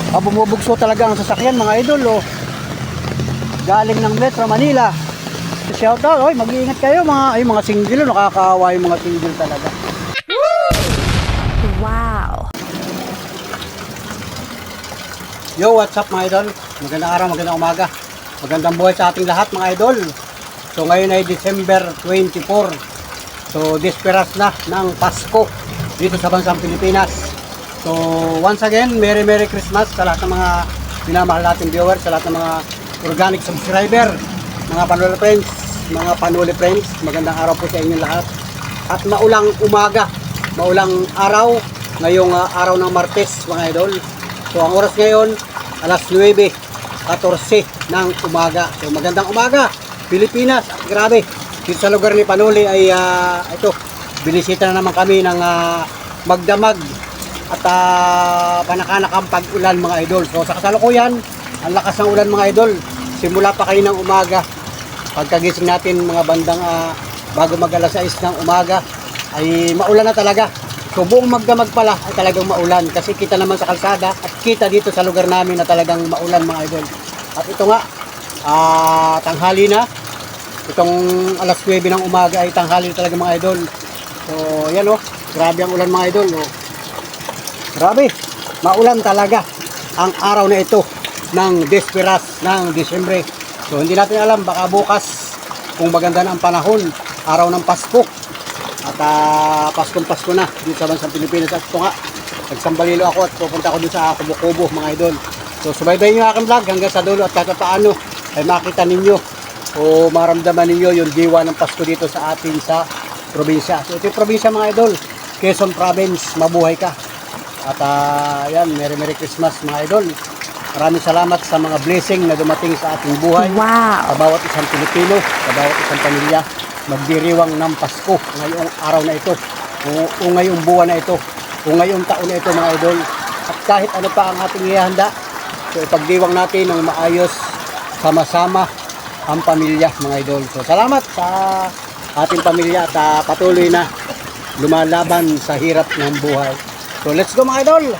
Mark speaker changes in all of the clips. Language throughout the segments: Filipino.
Speaker 1: Bumubugso talaga ang sasakyan mga idol. Galing ng Metro Manila. Shout out, mag-iingat kayo mga single, nakakaawa yung mga single talaga.
Speaker 2: Wow.
Speaker 1: Yo, what's up mga idol? Magandang araw, magandang umaga. Magandang buhay sa ating lahat mga idol. So ngayon ay December 24. So desperas na ng Pasko dito sa bansang Pilipinas. So once again, Merry Christmas sa lahat ng mga minamahal nating viewers, sa lahat ng mga organic subscriber, mga panuli friends, magandang araw po sa inyong lahat. At maulang umaga, maulang araw, ngayong araw ng Martes mga idol. So ang oras ngayon, alas 9:14 ng umaga. So magandang umaga, Pilipinas. At grabe, dito sa lugar ni Panuli ay ito, binisita na naman kami ng magdamag at panakanakang pag-ulan mga idol. So sa kasalukuyan, ang lakas ng ulan mga idol. Simula pa kayo ng umaga, pagkagising natin mga bandang bago mag-alas 6 ng umaga, ay maulan na talaga. So buong magdamag pala ay talagang maulan, kasi kita naman sa kalsada at kita dito sa lugar namin na talagang maulan mga idol. At ito nga, tanghali na. Itong alas 9 ng umaga ay tanghali na talaga mga idol. So yan grabe ang ulan mga idol. Grabe, maulan talaga ang araw na ito ng desperas ng Disyembre. So hindi natin alam, baka bukas kung maganda na ang panahon, araw ng Pasko. At Pasko na dito sa bansang Pilipinas. At ito nga, nagsambalilo ako at pupunta ako dito sa Kubo-Kubo mga idol. So subaybayin nyo aking vlog hanggang sa dulo, at kahit paano ay makita ninyo o maramdaman ninyo yung diwa ng Pasko dito sa atin sa probinsya. So ito yung probinsya mga idol, Quezon Province. Mabuhay ka. At yan, Merry Christmas mga idol. Maraming salamat sa mga blessing na dumating sa ating buhay.
Speaker 2: Wow.
Speaker 1: Sa bawat isang Pilipino, sa bawat isang pamilya, magdiriwang ng Pasko ngayong araw na ito, o ngayong buwan na ito, o ngayong taon na ito mga idol. At kahit ano pa ang ating ihanda, so ipagdiwang natin ng maayos, sama-sama ang pamilya mga idol. So salamat sa ating pamilya at patuloy na lumalaban sa hirap ng buhay. So let's go mga idol.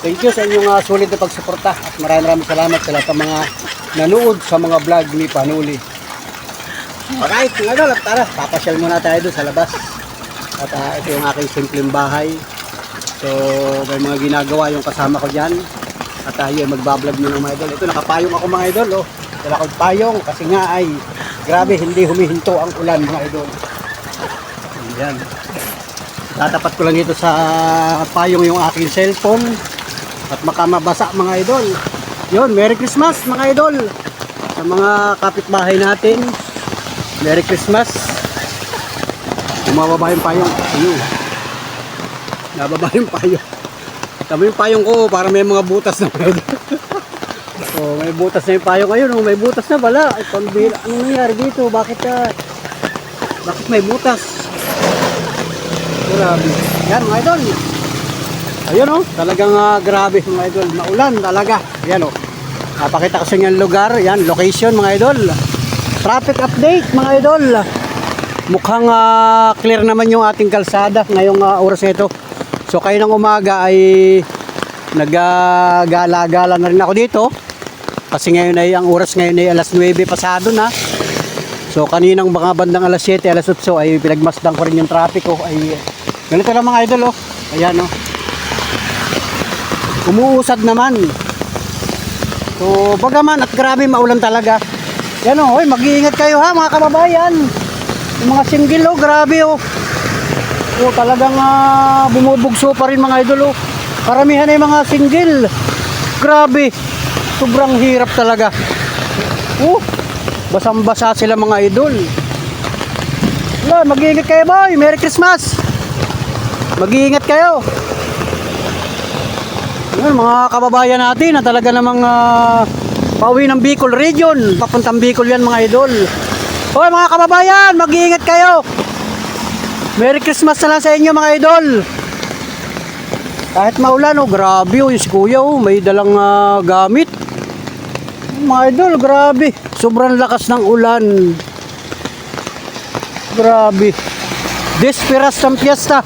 Speaker 1: Thank you sa inyong sulit na pagsuporta, at maraming salamat sa lahat ng mga nanood sa mga vlog ni Panuli. Alright mga idol, at tara, papasyal muna tayo doon sa labas. At ito yung aking simpleng bahay. So may mga ginagawa yung kasama ko dyan, at tayo ay magbablog muna mga idol. Ito, nakapayong ako mga idol. Dala ko payong kasi nga ay grabe, hindi humihinto ang ulan mga idol. Ayan. Tatapat ko lang dito sa payong yung aking cellphone at makamabasa mga idol. Yun, Merry Christmas mga idol sa mga kapitbahay natin. Merry Christmas. Bumababa yung payong. Ayun, nababa yung payong. Tama yung payong ko para may mga butas na mga idol. So may butas na yung payong ngayon. May butas na bala. Ay, ano nangyari dito? Bakit may butas? Grabe. Yan mga idol. Ayun talagang grabe mga idol. Maulan talaga. Yan napakita ko sa inyo yung lugar. Yan, location mga idol. Traffic update mga idol. Mukhang clear naman yung ating kalsada ngayong oras na ito. So kayo ng umaga ay naggala-gala na rin ako dito. Kasi ngayon ay ang oras ngayon ay alas 9 pasado na. So kaninang mga bandang alas 7, alas 8 ay pinagmasdan ko rin yung traffic ay ganito lang mga idol Ayan umuusad naman. So bagaman at grabe maulan talaga. Yan mag-iingat kayo ha mga kababayan. Yung mga single grabe talagang bumubugso pa rin mga idol Karamihan ay mga single. Grabe. Sobrang hirap talaga. Basang-basa sila mga idol. Mag-iingat kayo boy. Merry Christmas. Mag-iingat kayo. Yan, mga kababayan natin na talaga namang pauwi ng Bicol region. Papuntang Bicol yan mga idol. Hoy mga kababayan, mag-iingat kayo. Merry Christmas na lang sa inyo mga idol. Kahit maulan grabe si kuya may dalang gamit. Mga idol, grabe. Sobrang lakas ng ulan. Grabe. Desperas ng piyesta.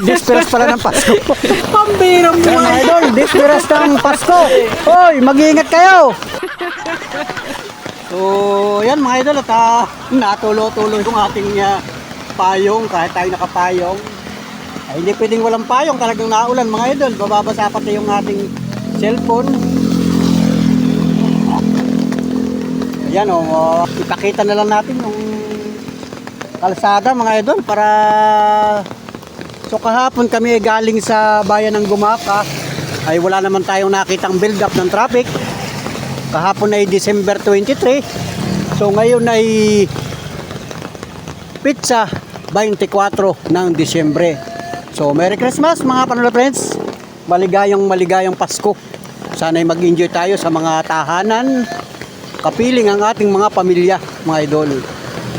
Speaker 1: Disperas pala ng Pasko. Pambirang mo. Mga idol, disperas ng Pasko. Hoy, mag-iingat kayo. So, yan mga idol, at natulo-tuloy yung ating payong, kahit tayo nakapayong. Ay, hindi pwedeng walang payong, talagang naulan mga idol. Bababasa pati yung ating cellphone. Ayan ipakita na lang natin yung kalsada mga idol para so kahapon kami galing sa bayan ng Gumaka ay wala naman tayong nakitang build up ng traffic. Kahapon ay December 23, so ngayon ay pizza 24 ng Disyembre. So Merry Christmas mga Panola friends, maligayang Pasko. Sana ay mag-enjoy tayo sa mga tahanan, kapiling ang ating mga pamilya mga idol.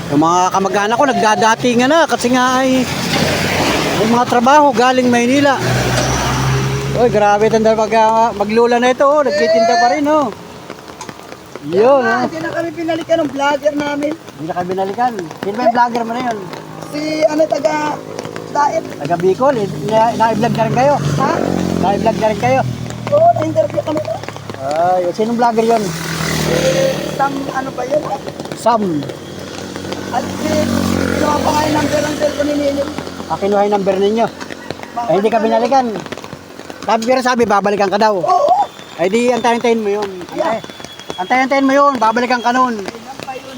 Speaker 1: Yung mga kamag-anak ko nagdadatingan na kasi nga ay may mga trabaho galing Maynila. Oy, grabe tanda maglula na ito, nagtitinda pa rin Yun,
Speaker 2: Hindi na kami pinalikan ng vlogger namin.
Speaker 1: Hindi na kami binalikan. Sino ba yung vlogger mo na yun?
Speaker 2: Si taga Daet.
Speaker 1: Taga Bicol, na-vlog na rin kayo.
Speaker 2: Ha?
Speaker 1: Na-vlog na rin kayo.
Speaker 2: Oo, na-interview kami.
Speaker 1: Ay, sinong vlogger yun?
Speaker 2: Isang ano ba yun?
Speaker 1: Sam.
Speaker 2: At kinuha pa nga yung number ng cellphone ni Nini.
Speaker 1: Kinuha yung number ninyo. Ay, hindi ka binalikan. Pero sabi, babalikan ka daw.
Speaker 2: Oo.
Speaker 1: Ay, di antayin mo yun.
Speaker 2: Yeah.
Speaker 1: Antayin mo yun, babalikan ka nun.
Speaker 2: Ilan pa yun?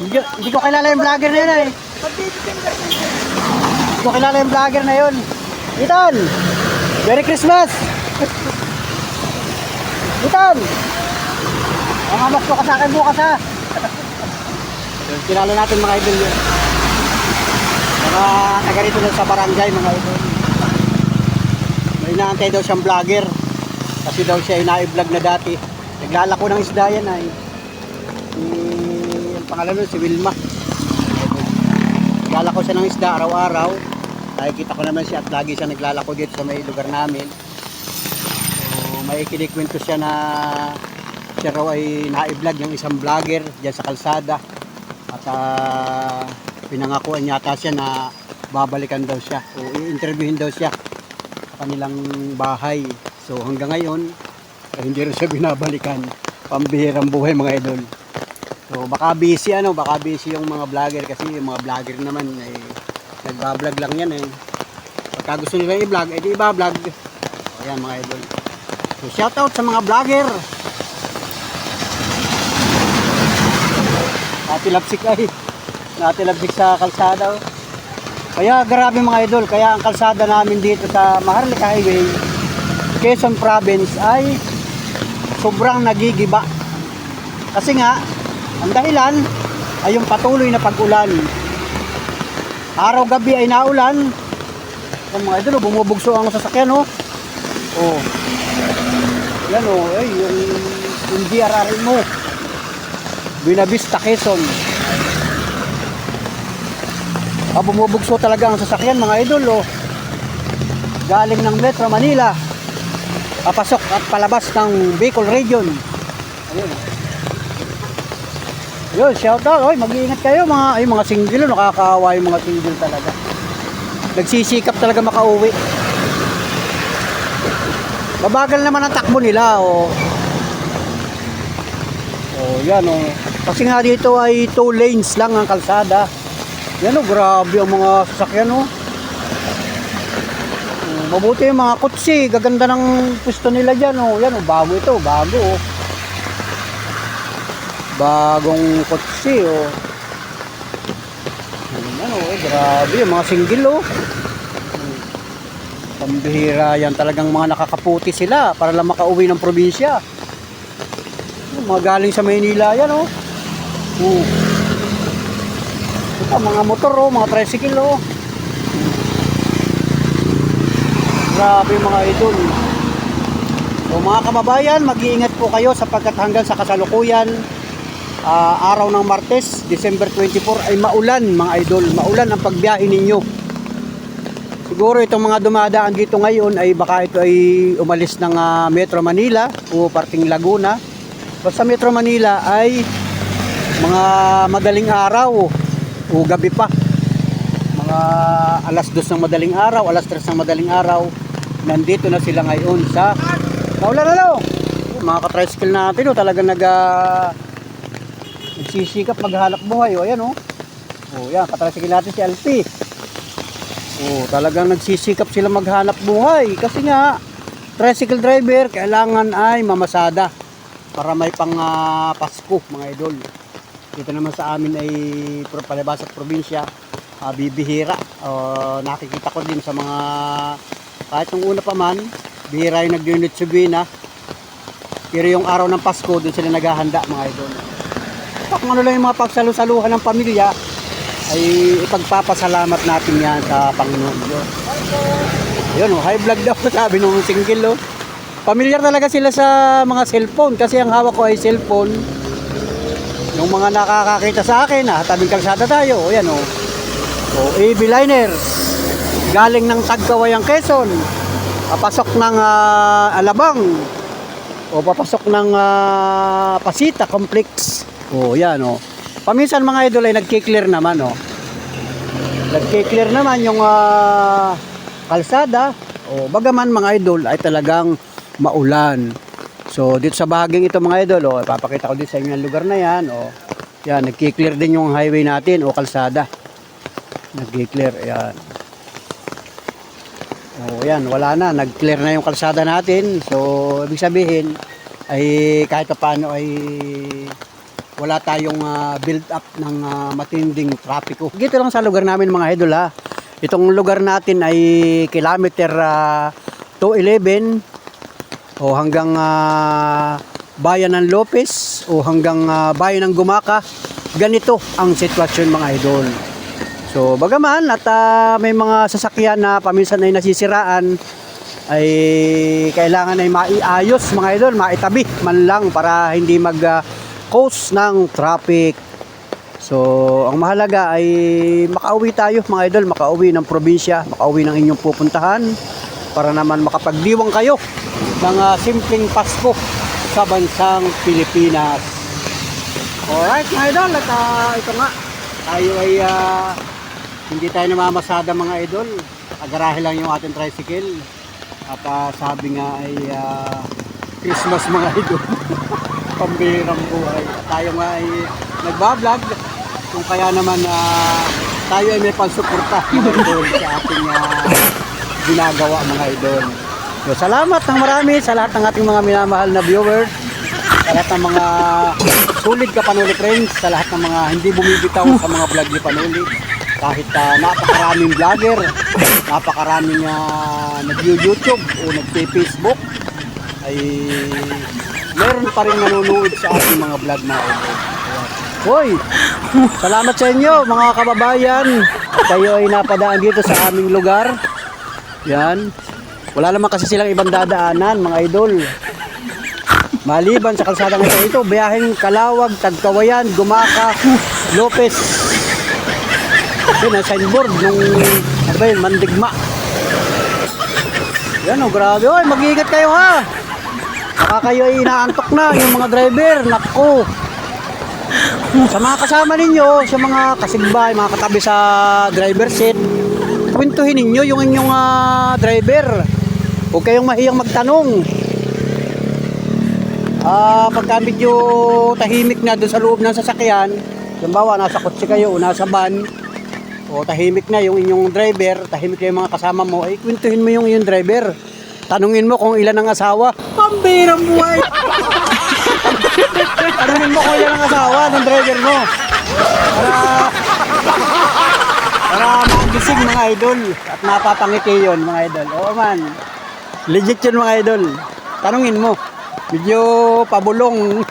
Speaker 1: Hindi ko kilala yung vlogger na yun eh.
Speaker 2: Pag-depender
Speaker 1: Hindi ko kilala yung vlogger na yun. Ethan! Merry Christmas! Ethan! Mamamas ko ka sa akin bukas ha. Kilala natin mga idol yun. Mga taga rito na sa barangay mga idol. May inaantay daw siyang vlogger. Kasi daw siya ina-vlog na dati. Naglalako ng isda yan ay. Ang pangalan nun si Wilma. Naglalako siya ng isda araw-araw. Nakikita ko naman siya at lagi siya naglalako dito sa may lugar namin. So may kinikwento siya na siya raw ay na-vlog yung isang vlogger dyan sa kalsada. At pinangakuan yata siya na babalikan daw siya. O i-interviewin daw siya sa kanilang bahay. So hanggang ngayon ay hindi rin siya binabalikan. Pambihirang buhay mga idol. So baka busy yung mga vlogger kasi yung mga vlogger naman ay nagba-vlog lang yan eh. Pagka gusto nila i-vlog, eh di iba-vlog. So ayan mga idol. So shout out sa mga vlogger. Natilapsik sa kalsada. Kaya grabe mga idol, kaya ang kalsada namin dito sa Maharlika Highway, Quezon Province ay sobrang nagigiba. Kasi nga, ang dahilan ay yung patuloy na pag-ulan. Araw-gabi ay naulan. Ang mga idol, bumubugso ang sasakyan Yan ay yung DRR mo. Buena Vista, Quezon. Bumubugso talaga ang sasakyan mga idol galing ng Metro Manila. Papasok at palabas ng Bicol Region. Ayun, shout out. Oy, mag-iingat kayo mga single, nakakaawa yung mga single talaga. Nagsisikap talaga makauwi. Babagal naman ang takbo nila yan Kasi nga dito ay 2 lanes lang ang kalsada. Yan grabe ang mga sasakyan mabuti yung mga kutsi, gaganda ng pwesto nila dyan yan bago ito, bagong kutsi grabe yung mga single pambihira yan, talagang mga nakakaputi sila para lang makauwi ng probinsya. Mga galing sa Maynila yan ito, mga motor mga tricycle grabe mga idol. So mga kababayan, mag-iingat po kayo sapagkat hanggang sa kasalukuyan araw ng Martes, December 24 ay maulan mga idol. Maulan ang pagbiyahe ninyo. Siguro itong mga dumadaan dito ngayon ay baka ito ay umalis ng Metro Manila o parting Laguna. Basta Metro Manila ay mga madaling araw o gabi pa. Mga alas 2 ng madaling araw, alas 3 ng madaling araw, nandito na sila ngayon sa Kaulan na mga ka-tricycle natin, oh, talagang nagsisikap maghanap buhay. Oh, ayan, oh. Oh, yan, ka-tricycle natin si Alpi. Oh, talagang nagsisikap sila maghanap buhay kasi nga tricycle driver kailangan ay mamasada para may pang Pasko, mga idol. Dito naman sa amin ay palibas at probinsya, bibihira. Nakikita ko din sa mga kahit nung una pa man, bihira yung nag-unit subina. Pero yung araw ng Pasko, doon sila naghahanda, mga idol. Kung ano lang yung mga pagsalusaluhan ng pamilya, ay ipagpapasalamat natin yan sa Panginoon Diyos. Yun, oh, high vlog daw, sabi nung single. Oh. Familiar talaga sila sa mga cellphone kasi ang hawak ko ay cellphone. Yung mga nakakakita sa akin, tabing kalsada tayo. Ayan, oh. Oh, AB Liner. Galing ng Tagkawayang, Quezon. Papasok ng Alabang. O papasok ng Pasita Complex. O yan, o. Paminsan mga idol ay nagki-clear naman, o. Nagki-clear naman yung kalsada. O bagaman mga idol ay talagang maulan. So dito sa bahaging ito mga idol, o, ipapakita ko din sa inyo ang lugar na yan. O, yan, nagki-clear din yung highway natin o kalsada. Nagki-clear, ayan. O yan, wala na, nag-clear na yung kalsada natin. So ibig sabihin ay kahit paano ay wala tayong build up ng matinding trapiko. Dito lang sa lugar namin mga idol, ha. Itong lugar natin ay kilometer 211 o hanggang bayan ng Lopez o hanggang bayan ng Gumaka. Ganito ang sitwasyon mga idol. So bagaman at may mga sasakyan na paminsan ay nasisiraan, ay kailangan ay maiayos mga idol, maitabi man lang para hindi mag-cause ng traffic. So ang mahalaga ay makauwi tayo mga idol, makauwi ng probinsya, makauwi ng inyong pupuntahan para naman makapagdiwang kayo ng simpleng Pasko sa bansang Pilipinas. Alright mga idol, at ito nga, tayo ay hindi tayo namamasada mga idol. Agarahe lang yung ating tricycle. At sabi nga ay Christmas mga idol. Pambihirang buhay. At tayo nga ay nagbablog. Kung kaya naman tayo ay may pansuporta mga idol sa ating ginagawa mga idol. So, salamat ng marami sa lahat ng ating mga minamahal na viewers. Sa lahat ng mga sulit kapanuli friends. Sa lahat ng mga hindi bumibitaw sa mga vlog ni Panuli. Kahit napakaraming vlogger, napakaraming nag-YouTube o nag-Facebook, ay meron pa rin nanonood sa ating mga vlog na ito. Hoy! Salamat sa inyo mga kababayan. Kayo ay napadaan dito sa aming lugar. Yan. Wala naman kasi silang ibang dadaanan mga idol. Maliban sa kalsadang ito, biyaheng Kalawag, Tagkawayan, Gumaka, Lopez. Yun ang signboard nung ano ba yun, Mandigma. Yan o, grabe. Oy, mag-iingat kayo ha. Baka kayo ay inaantok na yung mga driver. Naku. Sa mga kasama ninyo, sa mga kasigbahay, mga katabi sa driver seat, kwentuhin ninyo yung inyong driver. Huwag kayong mahiyang magtanong. Pagka medyo tahimik na doon sa loob ng sasakyan, halimbawa nasa kotse kayo o nasa van, o tahimik na yung inyong driver, tahimik na yung mga kasama mo, ay kwentuhin mo yung inyong driver. Tanungin mo kung ilan ang asawa. Pambirang buhay! Tanungin mo kung ilan ang asawa ng driver mo. Para magising mga idol. At napapangiti yun mga idol. Oo man. Legit yun mga idol. Tanungin mo. Medyo pabulong.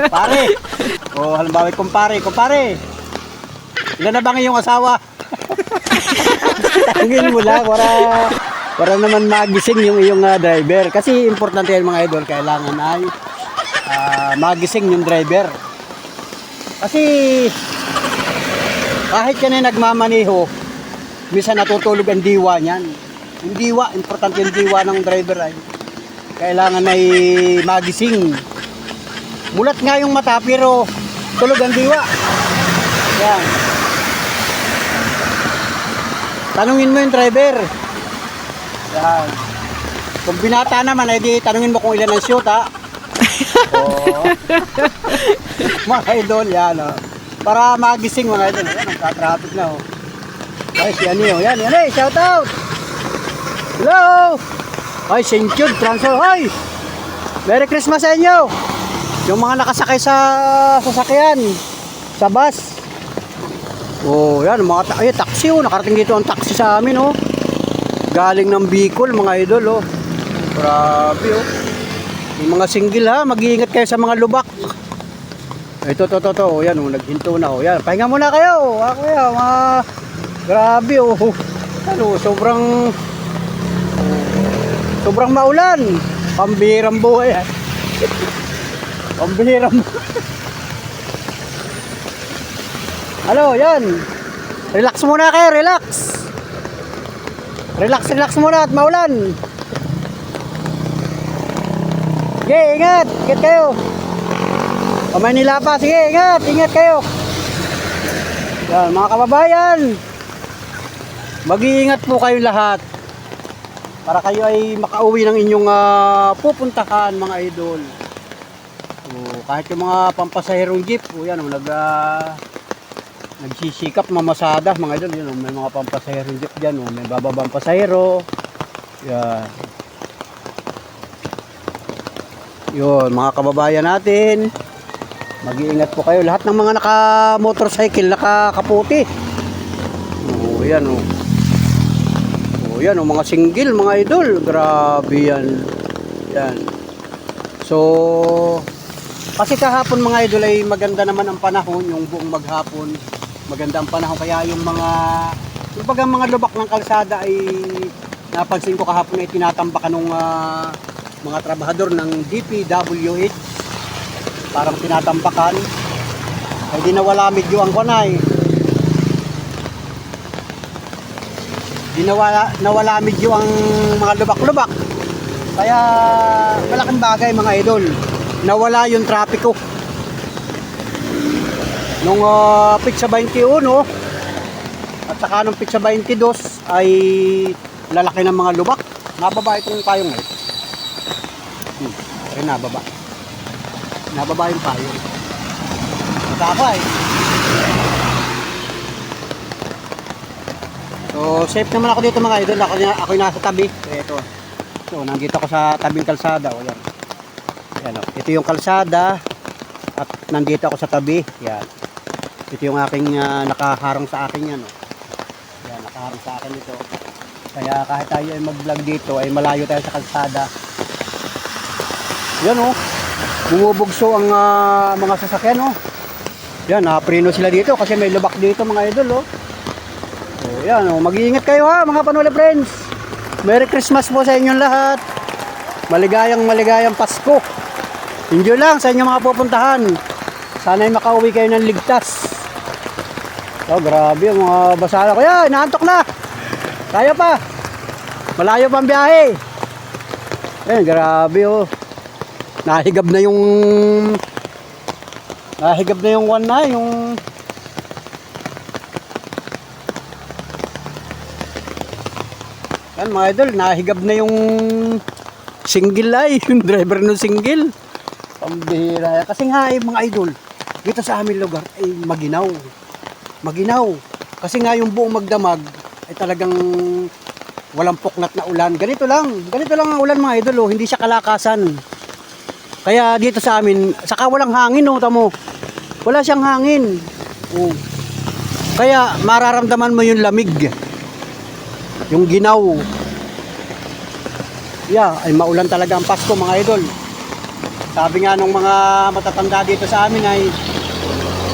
Speaker 1: Pare. O halimbawa kumpare. Ilan na ba ngayong asawa? Tanungin mo lang para naman magising yung iyong driver. Kasi importante yan mga idol, kailangan ay magising yung driver. Kasi kahit yan ay nagmamaniho, minsan natutulog ang diwa niyan. Yung diwa, importante yung diwa ng driver ay kailangan ay magising. Mulat nga yung mata pero tulog ang diwa. Yan. Tanungin mo yung driver. Yan. Kung binata naman, edi tanungin mo kung ilan ang shoot, ha? Oo. Mga idol, yan, oh. Para magising mga idol. Yan, nagka-traffic na, oh. Ay, si Ani, oh. Yan, shout out! Hello! Ay, St. Jude, transfer. Ay! Merry Christmas sa inyo! Yung mga nakasakay sa sasakyan, sa bus. Oh, yan, mga taxi, oh. Nakarating dito ang taxi sa amin, oh. Galing ng Bicol, mga idol, oh. Grabe, oh. Yung mga single, ha, mag-iingat kayo sa mga lubak. Ito, oh, yan, oh, naghinto na, oh. Yan, pahinga muna kayo. Ako yan, mga grabe, oh. Ano, sobrang maulan. Pambihirang buhay, ha. Pambihirang buhay. Ano, yan. Relax muna kayo, relax. Relax muna at maulan. Sige, ingat kayo. O Manila pa, sige, ingat kayo. Yan, mga kababayan. Mag-iingat po kayo lahat. Para kayo ay makauwi ng inyong pupuntahan, mga idol. O, kahit yung mga pampasahirong jeep, o yan, nagsisikap mamasada, mga idol. Yun, may mga pampasahirong jeep dyan, o, may bababang pasahero. Yan. Yun, mga kababayan natin, mag-iingat po kayo. Lahat ng mga naka-motorcycle, nakakaputi. Oh, yan, oh. Oh, yan, oh, mga single, mga idol. Grabe yan. Yan. So, kasi kahapon, mga idol, ay maganda naman ang panahon, yung buong maghapon. Maganda ang panahon, kaya yung mga lubak ng kalsada ay napansin ko kahapon ay tinatambakan ng mga trabahador ng DPWH, parang tinatambakan ay di nawala medyo ang kanay, di nawala medyo ang mga lubak-lubak, kaya malaking bagay, mga idol, nawala yung trapiko nung pizza 21 at saka nung pizza 22 ay lalaki ng mga lubak. Nababa itong payong eh. Rin nababa yung payong. Matapay. So safe naman ako dito, mga idol. Ako yung nasa tabi. Ito. So nandito ako sa tabing kalsada. O, yan. Yan, o. Ito yung kalsada at nandito ako sa tabi. Yan. Ito yung aking nakaharang sa akin, yan, o. Yan, nakaharang sa akin ito. Kaya kahit tayo ay mag-vlog dito ay malayo tayo sa kalsada. Yan, oh. Bumubugso ang mga sasakyan, oh. Yan, napreno sila dito kasi may lubak dito, mga idol, oh. So, yan, oh. Mag-iingat kayo, ha, mga Panuli friends. Merry Christmas po sa inyong lahat. Maligayang Pasko. Enjoy lang sa inyong mga pupuntahan. Sana ay makauwi kayo ng ligtas. Oh, grabe ang mga basala ko. Yan, naantok na. Kaya pa. Malayo pang biyahe. Eh, grabe, oh. Nahigab na yung one na, yung yan, mga idol, nahigab na yung single ay, yung driver ng single. Pambihira. Kasi nga mga idol, dito sa aming lugar ay maginaw. Kasi nga yung buong magdamag ay talagang walang puknat na ulan. Ganito lang ang ulan, mga idol, oh. Hindi siya kalakasan. Kaya dito sa amin, saka walang hangin, oh, tamo. Wala siyang hangin. Oh. Kaya mararamdaman mo yung lamig. Yung ginaw. Yeah, ay maulan talaga ang Pasko, mga idol. Sabi nga nung mga matatanda dito sa amin ay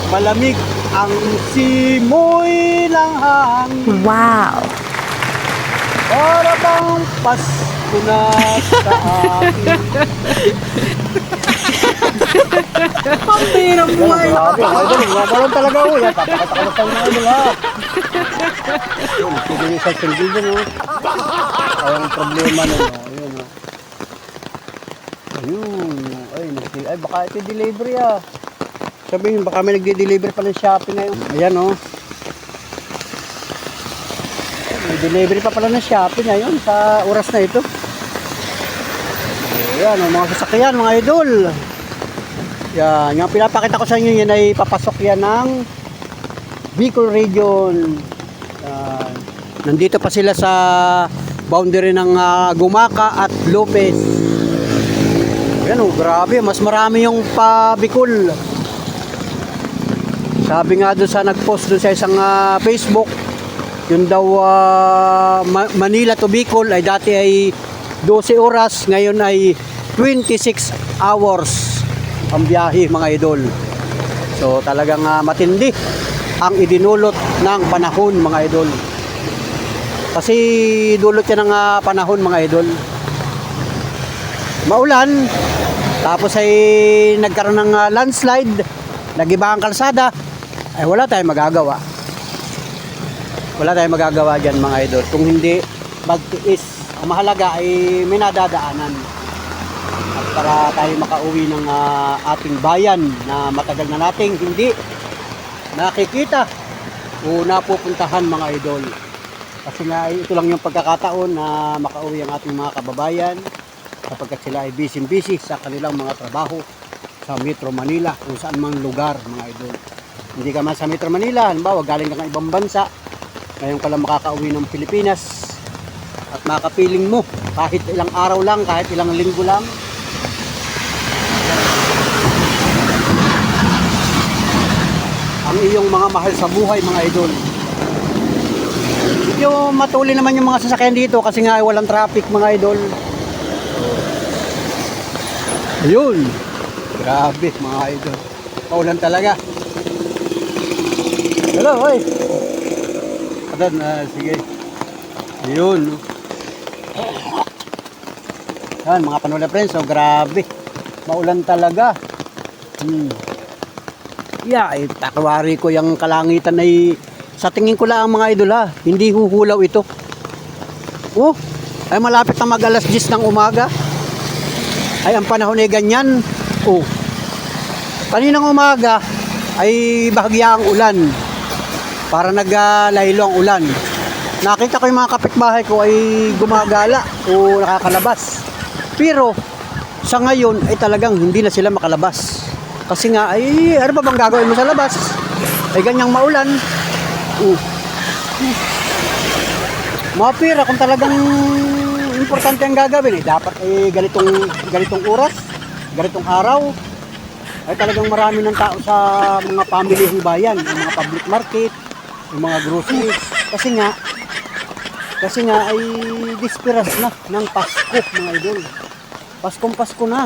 Speaker 1: malamig ang simoy ng hangin.
Speaker 3: Wow!
Speaker 1: Para bang Pasko na sa akin.
Speaker 2: Pambihirang buhay.
Speaker 1: Gano'n talaga, oh. Yan, papakita ko na sa mga idol, ha. Yun, nagpipili sa single din, oh. Ay, ang problema nun, oh. Ayun, oh. Ayun. Ay, baka ito delivery, ah. Sabihin, baka may nagde-deliver pa ng Shopee ngayon. Ayan, oh. may delivery pa pala ng Shopee ngayon sa oras na ito. Ayan, mga sasakyan, mga idol. Yan, yung pinapakita ko sa inyo, yan ay papasok yan ng Bicol Region. Nandito pa sila sa boundary ng Gumaca at Lopez. Ayan, grabe, mas marami yung pa Bicol. Sabi nga doon sa nag-post doon sa isang Facebook, yun daw Manila to Bicol ay dati ay 12 oras, ngayon ay 26 hours ang biyahe, mga idol. So talagang matindi ang idinulot ng panahon, mga idol. Kasi dulot yan ng panahon, mga idol. Maulan, tapos ay nagkaroon ng landslide, nagiba ang kalsada, ay wala tayong magagawa. Wala tayong magagawa dyan, mga idol, kung hindi magtiis. Ang mahalaga ay may nadadaanan at para tayo makauwi ng ating bayan na matagal na nating hindi nakikita o napupuntahan, mga idol. Kasi nga ito lang yung pagkakataon na makauwi ang ating mga kababayan kapag sila ay busy sa kanilang mga trabaho sa Metro Manila kung saan mang lugar, mga idol. Hindi ka man sa Metro Manila, halimbawa galing ka ng ibang bansa, ngayon ka lang makakauwi ng Pilipinas at makapiling mo kahit ilang araw lang, kahit ilang linggo lang. Ang iyong mga mahal sa buhay, mga idol. Medyo matuli naman yung mga sasakyan dito kasi nga walang traffic, mga idol. Ayun, grabe, mga idol, paulan talaga. Hello, oy. Adan, sige. Ayun, no. Yan, mga Panola friends, so grabe, maulan talaga. Yeah, takwari ko yung kalangitan ay sa tingin ko lang, mga idol, hindi huhulaw ito. Oh, ay malapit na mag alas 10 ng umaga. Ay ang panahon ay ganyan. Oh, kaninang umaga ay bahagya ang ulan, para naglaylo ang ulan. Nakita ko yung mga kapitbahay ko ay gumagala o nakakalabas. Pero sa ngayon ay talagang hindi na sila makalabas. Kasi nga ay ano ba bang gagawin mo sa labas? Ay ganyang maulan. Mapira kung talagang importante ang gagawin, dapat ay ganitong oras, ganitong araw. Ay talagang marami ng tao sa mga pamilihang bayan, yung mga public market, yung mga groceries. Kasi nga ay disperas na ng Pasko, mga idol. Pasko na.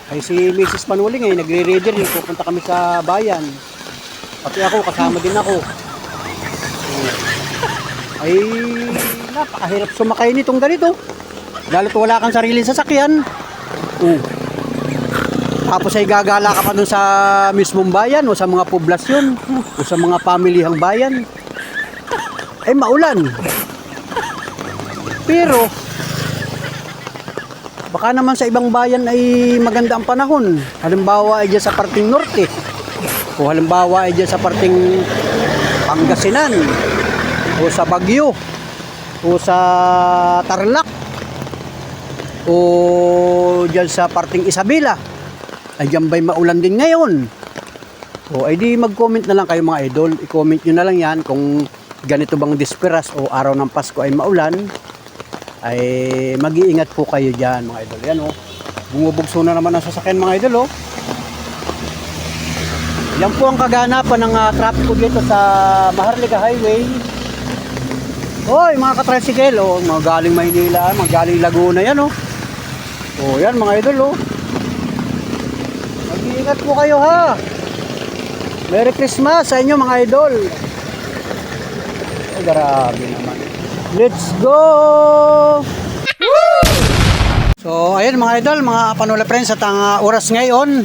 Speaker 1: Ay si Mrs. Panuling ay nagre-reader, pupunta kami sa bayan. Pati ako, kasama din ako. Ay napakahirap sumakay nitong ganito. Lalo't wala kang sariling sasakyan. Tapos ay gagala ka pa dun sa mismong bayan o sa mga poblasyon o sa mga pamilihang bayan. Ay maulan. Pero baka naman sa ibang bayan ay maganda ang panahon. Halimbawa ay dyan sa parting norte, o halimbawa ay dyan sa parting Pangasinan, o sa Baguio, o sa Tarlac, o dyan sa parting Isabela, ay dyan ba'y maulan din ngayon? O ay di mag-comment na lang kayo, mga idol. I-comment nyo na lang yan kung ganito bang disperas o araw ng Pasko ay maulan. Ay mag-iingat po kayo dyan, mga idol. Yan, bumubugso na naman ang sasakyan, mga idol. Yan po ang kaganapan ng traffic dito sa Maharlika Highway. Hoy, mga ka-tricycle, mga galing Maynila, mga galing Laguna, yan, yan, mga idol, mag-iingat po kayo, ha. Merry Christmas sa inyo, mga idol. Ay, grabe naman. Let's go! So, ayun, mga idol, mga Panola friends, at ang oras ngayon,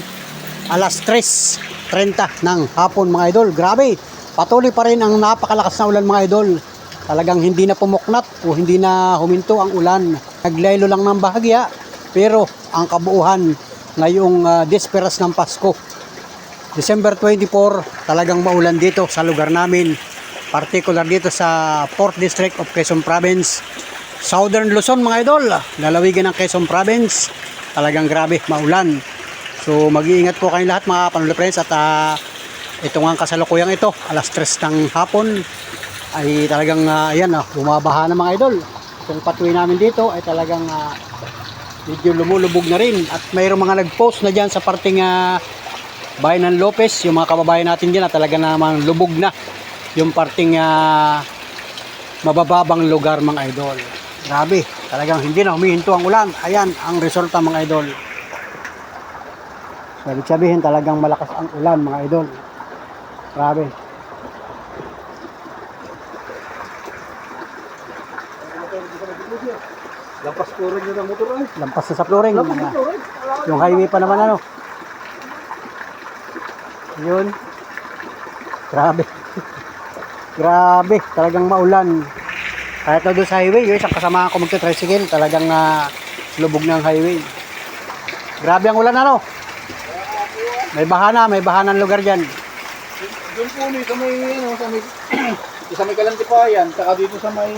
Speaker 1: alas 3:30 ng hapon, mga idol. Grabe, patuloy pa rin ang napakalakas na ulan, mga idol. Talagang hindi na pumuknat o hindi na huminto ang ulan. Naglaylo lang ng bahagya, pero ang kabuuhan ngayong disperas ng Pasko, December 24, talagang maulan dito sa lugar namin. particular dito sa 4th District of Quezon Province, Southern Luzon mga idol, lalawigan ng Quezon Province. Talagang grabe, maulan. So mag-iingat po kayong lahat mga Panuli Friends at ito nga kasalukuyang ito, alas 3 ng hapon ay talagang ayan, bumabaha na mga idol. Itong patuloy namin dito ay talagang medyo lumulubog na rin at mayroong mga nag-post na dyan sa parting bayan ng Lopez, yung mga kababayan natin dyan na talaga naman lubog na yung parting mabababang lugar mga idol. Grabe, talagang hindi na humihinto ang ulan. Ayan ang resulta mga idol. So, ibig sabihin talagang malakas ang ulan mga idol. Grabe.
Speaker 2: Lampas flooring yun ang motor ay.
Speaker 1: Lampas na sa flooring. Yung highway pa naman ano. Yun. Grabe. Grabe. Talagang maulan. Kahit na doon sa highway, yung isang kasama ko magte-tricycle, talagang lubog ng highway. Grabe ang ulan ano. May bahanan lugar dyan.
Speaker 2: Doon po ni sa may ano, sa may Kalantipayan, saka dito sa may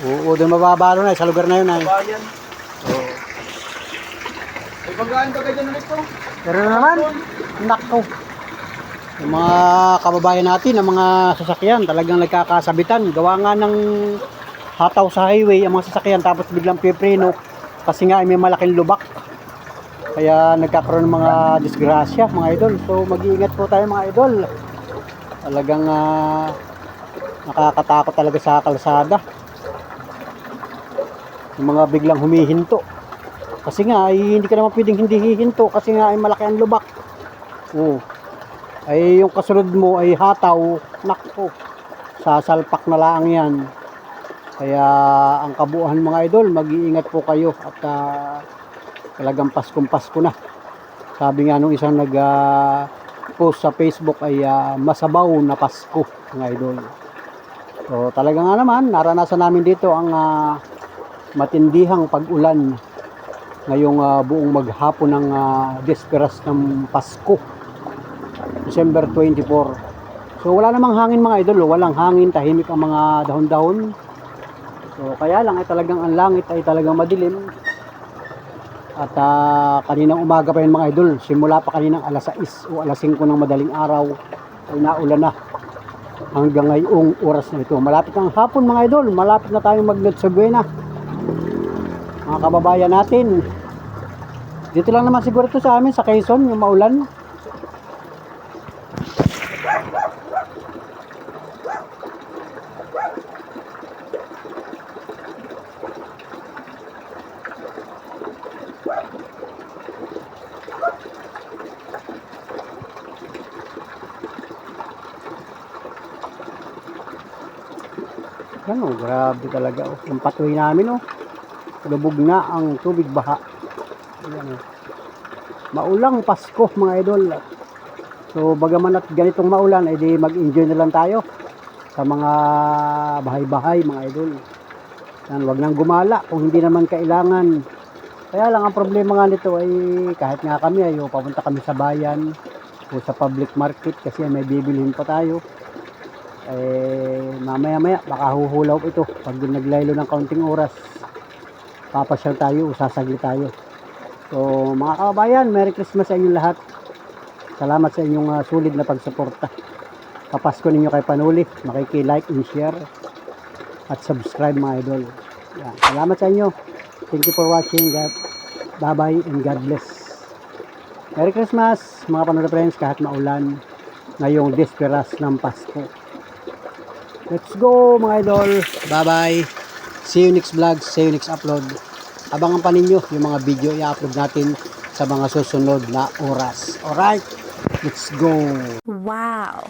Speaker 1: Oo, doon mababalo na sa lugar na yun ay.
Speaker 2: bayan. Oo. May pagkaan ba kayo dyan ulit po?
Speaker 1: Pero naman, nako. Yung mga kababayan natin, ang mga sasakyan, talagang nagkakasabitan. Gawa nga ng hataw sa highway ang mga sasakyan tapos biglang pipreno kasi nga ay may malaking lubak. Kaya nagkakaroon ng mga disgrasya mga idol. So mag-iingat po tayo mga idol. Talagang nakakatakot talaga sa kalsada. Yung mga biglang humihinto. Kasi nga ay hindi ka naman pwedeng hindi hihinto kasi nga ay malaki ang lubak. Oo. Ay yung kasunod mo ay hataw, nakpo. Sasalpak na lang yan. Kaya ang kabuuhan mga idol, mag-iingat po kayo at talagang Pasko na. Sabi nga nung isang post sa Facebook ay masabaw na Pasko mga idol. So talaga nga naman, naranasan namin dito ang matindihang pag-ulan ngayong buong maghapon ng Desperas ng Pasko, December 24. So wala namang hangin mga idol, walang hangin, tahimik ang mga dahon-dahon. So kaya lang ay talagang ang langit ay talagang madilim. At kaninang umaga pa yun mga idol, simula pa kaninang alas 6 o alas 5 ng madaling araw ay naulan na hanggang ngayong oras na ito. Malapit ang hapon mga idol, malapit na tayong mag-Noche Buena mga kababayan natin. Dito lang naman siguro ito sa amin sa Quezon yung maulan. Ano, grabe talaga oh. Yung patuloy namin oh. Lubog na ang tubig baha. Ayan oh. Maulang Pasko mga idol. So bagaman at ganitong maulan ay di mag-enjoy na lang tayo sa mga bahay-bahay mga idol. Yan, wag nang gumala kung hindi naman kailangan. Kaya lang ang problema nga nito ay kahit nga kami ay papunta kami sa bayan o sa public market kasi may bibilhin pa tayo. Mamaya baka huhulaw ito pag naglaylo ng kaunting oras, papasyal tayo, sasagli tayo. So mga kababayan, Merry Christmas sa inyong lahat. Salamat sa inyong sulit na pagsuporta. Kapasko ninyo kay Panuli, makiki-like and share at subscribe mga idol. Yan. Salamat sa inyo. Thank you for watching. Bye bye and God bless. Merry Christmas mga Panuli friends kahit maulan ngayong Desperas ng Pasko. Let's go mga idol. Bye bye. See you next vlog. See you next upload. Abangan pa ninyo yung mga video i-upload natin sa mga susunod na oras. Alright. Let's go.
Speaker 3: Wow.